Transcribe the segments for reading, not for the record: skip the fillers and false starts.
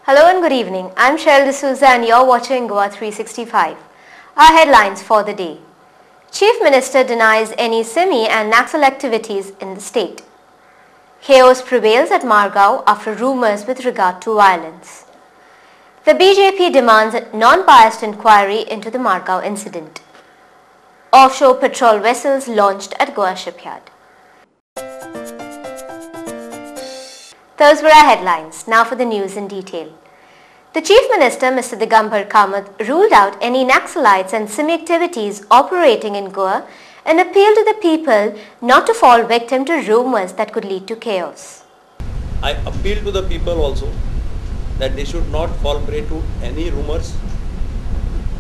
Hello and good evening. I'm Cheryl D'Souza and you're watching Goa 365. Our headlines for the day. Chief Minister denies any Simi and Naxal activities in the state. Chaos prevails at Margao after rumours with regard to violence. The BJP demands a non-biased inquiry into the Margao incident. Offshore patrol vessels launched at Goa shipyard. Those were our headlines. Now for the news in detail. The Chief Minister, Mr. Digambar Kamath, ruled out any Naxalites and Simi activities operating in Goa and appealed to the people not to fall victim to rumours that could lead to chaos. I appeal to the people also that they should not fall prey to any rumours,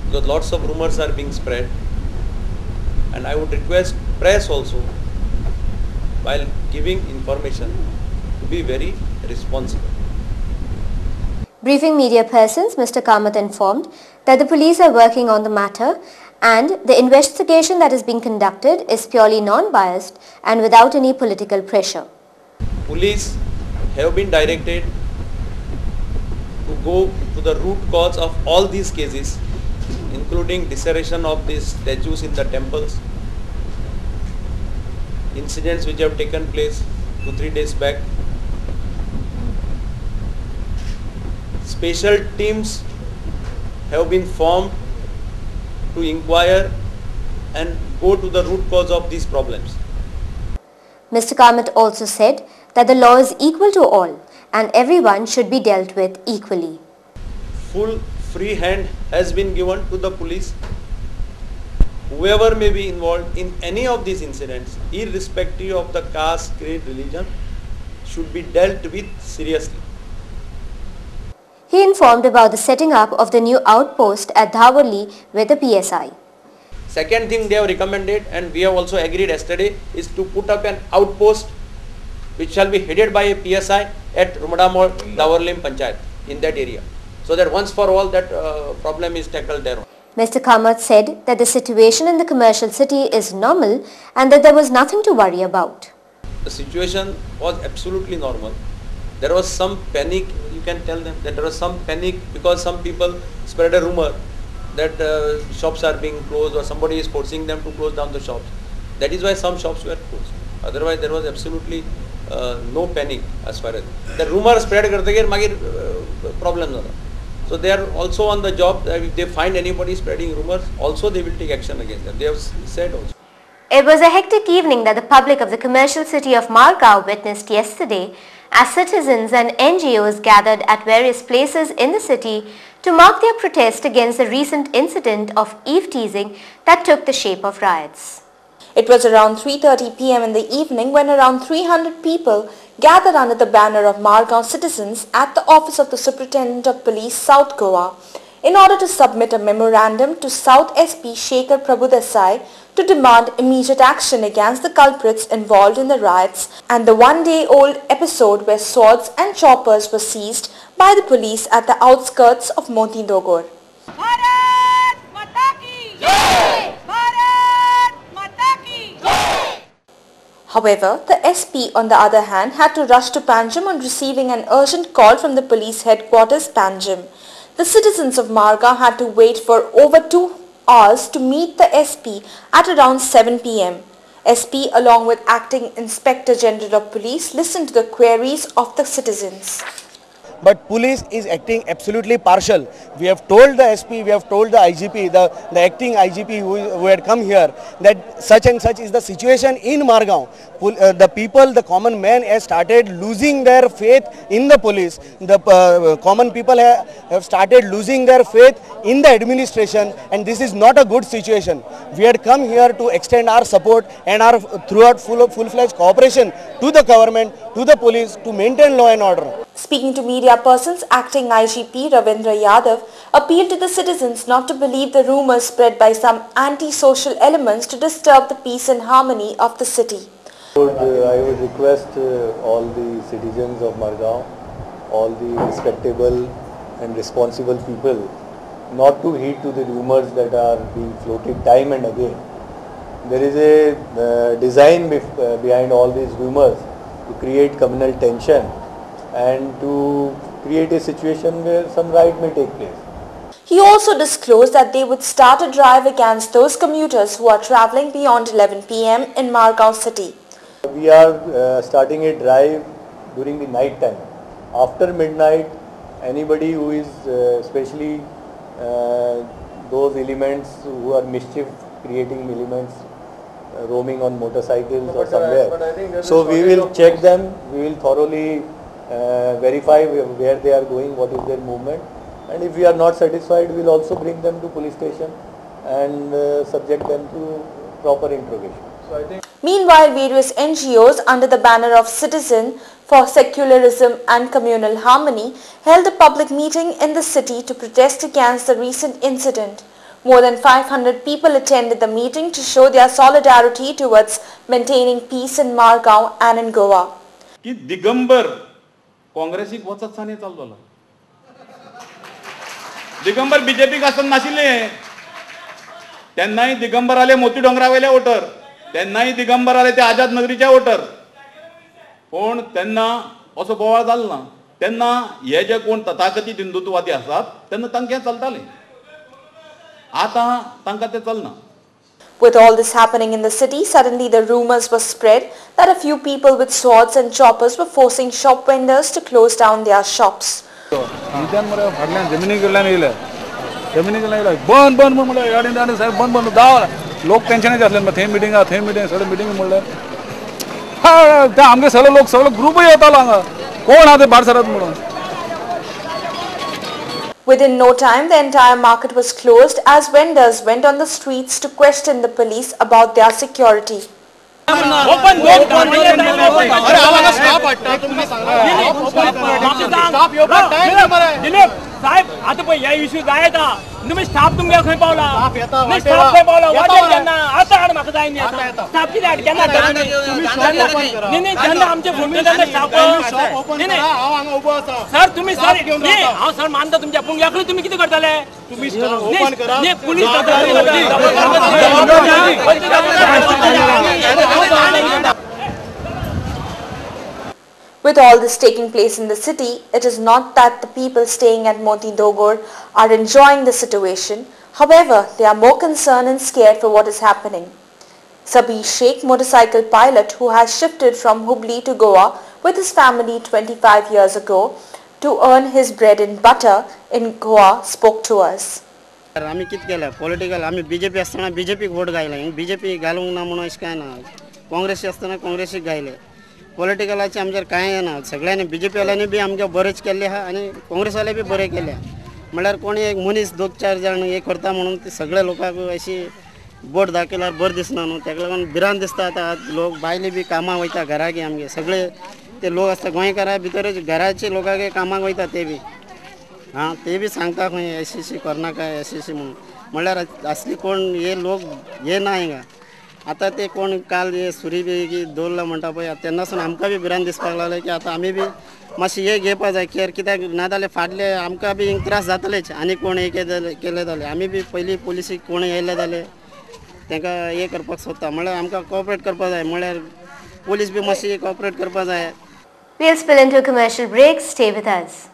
because lots of rumours are being spread, and I would request press also, while giving information, to be very responsible. Briefing media persons, Mr. Kamath informed that the police are working on the matter and the investigation that is being conducted is purely non-biased and without any political pressure. Police have been directed to go to the root cause of all these cases, including dissection of these statues in the temples, incidents which have taken place 2-3 days back. Special teams have been formed to inquire and go to the root cause of these problems. Mr. Kamath also said that the law is equal to all and everyone should be dealt with equally. Full free hand has been given to the police. Whoever may be involved in any of these incidents, irrespective of the caste, creed, religion, should be dealt with seriously. He informed about the setting up of the new outpost at Dhawarli with the PSI. Second thing they have recommended, and we have also agreed yesterday, is to put up an outpost which shall be headed by a PSI at Rumadam Dhawarli Panchayat in that area, so that once for all that problem is tackled there. Mr. Kamath said that the situation in the commercial city is normal and that there was nothing to worry about. The situation was absolutely normal. There was some panic, you can tell them that there was some panic because some people spread a rumor that shops are being closed or somebody is forcing them to close down the shops. That is why some shops were closed. Otherwise there was absolutely no panic as far as the rumor spread problem. So they are also on the job. If they find anybody spreading rumors, also they will take action against them. They have said also. It was a hectic evening that the public of the commercial city of Margao witnessed yesterday as citizens and NGOs gathered at various places in the city to mark their protest against the recent incident of eve-teasing that took the shape of riots. It was around 3:30 p.m. in the evening when around 300 people gathered under the banner of Margao citizens at the office of the Superintendent of Police, South Goa, in order to submit a memorandum to South SP Shekhar Prabhudesai to demand immediate action against the culprits involved in the riots and the one-day-old episode where swords and choppers were seized by the police at the outskirts of Moti Dogor. Bharat Mata Ki Jai! Bharat Mata Ki Jai! However, the SP on the other hand had to rush to Panjim on receiving an urgent call from the police headquarters Panjim. The citizens of Margao had to wait for over 2 hours to meet the SP at around 7 p.m. SP along with Acting Inspector General of Police listened to the queries of the citizens. But police is acting absolutely partial. We have told the SP, we have told the IGP, the acting IGP who had come here that such and such is the situation in Margao. The people, the common man has started losing their faith in the police. The common people have started losing their faith in the administration, and this is not a good situation. We had come here to extend our support and our throughout full-fledged cooperation to the government, to the police to maintain law and order. Speaking to media persons, Acting IGP Ravindra Yadav appealed to the citizens not to believe the rumours spread by some anti-social elements to disturb the peace and harmony of the city. I would request all the citizens of Margao, all the respectable and responsible people not to heed to the rumours that are being floated time and again. There is a design behind all these rumours to create communal tension and to create a situation where some riot may take place. He also disclosed that they would start a drive against those commuters who are travelling beyond 11 p.m. in Margao city. We are starting a drive during the night time. After midnight, anybody who is especially those elements who are mischief creating elements roaming on motorcycles or somewhere. So we will check them, we will thoroughly verify where they are going, what is their movement, and if we are not satisfied, we will also bring them to police station and subject them to proper interrogation. Meanwhile, various NGOs under the banner of Citizen for Secularism and Communal Harmony held a public meeting in the city to protest against the recent incident. More than 500 people attended the meeting to show their solidarity towards maintaining peace in Margao and in Goa. की दिगंबर काँग्रेसीक वचत साने चालू जाला दिगंबर बीजेपीक आसत नाशिल्ले तेन्नाय दिगंबर आले मोती डोंगरावेले voter तेन्नाय दिगंबर आले ते आझाद नगरीचे वोटर पण तेन्ना असो बोवाळ जालो ना तेन्ना हे जे कोण तथाकथित हिंदुत्ववादी आसात तेन्ना तांकां चलताले आता तांकां ते चलना. With all this happening in the city, suddenly the rumors were spread that a few people with swords and choppers were forcing shop vendors to close down their shops. लोक टेंशन थंय मिटींग सगळे meeting म्हणल्यार हा ते आमगे सगळे लोक सगळे ग्रुपूय येतालो हांगा कोण हा ते भायर सरत म्हणून. Within no time, the entire market was closed as vendors went on the streets to question the police about their security. Open Dilip saheb आता पळय ह्या इश्यू जायता तुम्ही स्टाफ तुमगे खंय पावला स्टाफ खंय पावला वाटेल केन्ना आता हाड म्हाका जाय न्ही स्टाफ कितें हाड केन्ना न्ही जेन्ना आमचे भुमी जेन्ना स्टाफ सर तुम्ही सर न्ही हांव सर मानता तुमच्या पूण एकलो तुम्ही कितें करताले तुम्ही ओपन करा न्ही police With all this taking place in the city, it is not that the people staying at Moti Dogor are enjoying the situation. However, they are more concerned and scared for what is happening. Sabir Sheikh, motorcycle pilot who has shifted from Hubli to Goa with his family 25 years ago to earn his bread and butter in Goa, spoke to us. आम्ही कित केला political आम्ही BJP असताना बीजेपीक vote घायला BJP घालूंक ना म्हणून अशें कांय ना काँग्रेसी असताना काँग्रेसीक घायले पॉलिटिकलाचे आमचेर कांय येना सगळ्यांनी बीजेपी वाल्यांनी बी आमगे बरेच केल्ले आहा आनी काँग्रेस वाले बी बरे केले म्हळ्यार कोणी एक मनीस 2-4 जाण हे करता म्हणून ते सगळे लोकांक अशी बोट दाखयल्यार बरें दिसना न्हू तेका लागून भिरांत दिसता आतां लोक बायले बी कामाक वयता घराक आमगे सगळे ते लोक आसता गोंयकारा भितर घराचे लोकांक कामाक वयता ते बी हां ते बी सांगता खंय अशी करनाका अशी म्हणून म्हळ्यार असली कोण हे लोक हे ना हिंगा आता ते कोण काल हे सुरी बी दवरला म्हणटा पळय तेन्नासून आमकां बी भिरांत दिसपाक लागले की आतां आमी बी मातशें हे घेवपा जाय केअर कित्याक ना जाल्यार फाटले आमकां बी त्रास जातलेच आनी कोण हे केले जाल्यार आमी बी पयलीं पुलिसीक कोण येयले जाल्यार तांकां हे करपाक सोदता म्हळ्यार आमकां कॉपरेट करपा जाय म्हळ्यार पुलीस बी मातशी कॉपरेट करपा जाय. We'll spill into a commercial break. Stay with us.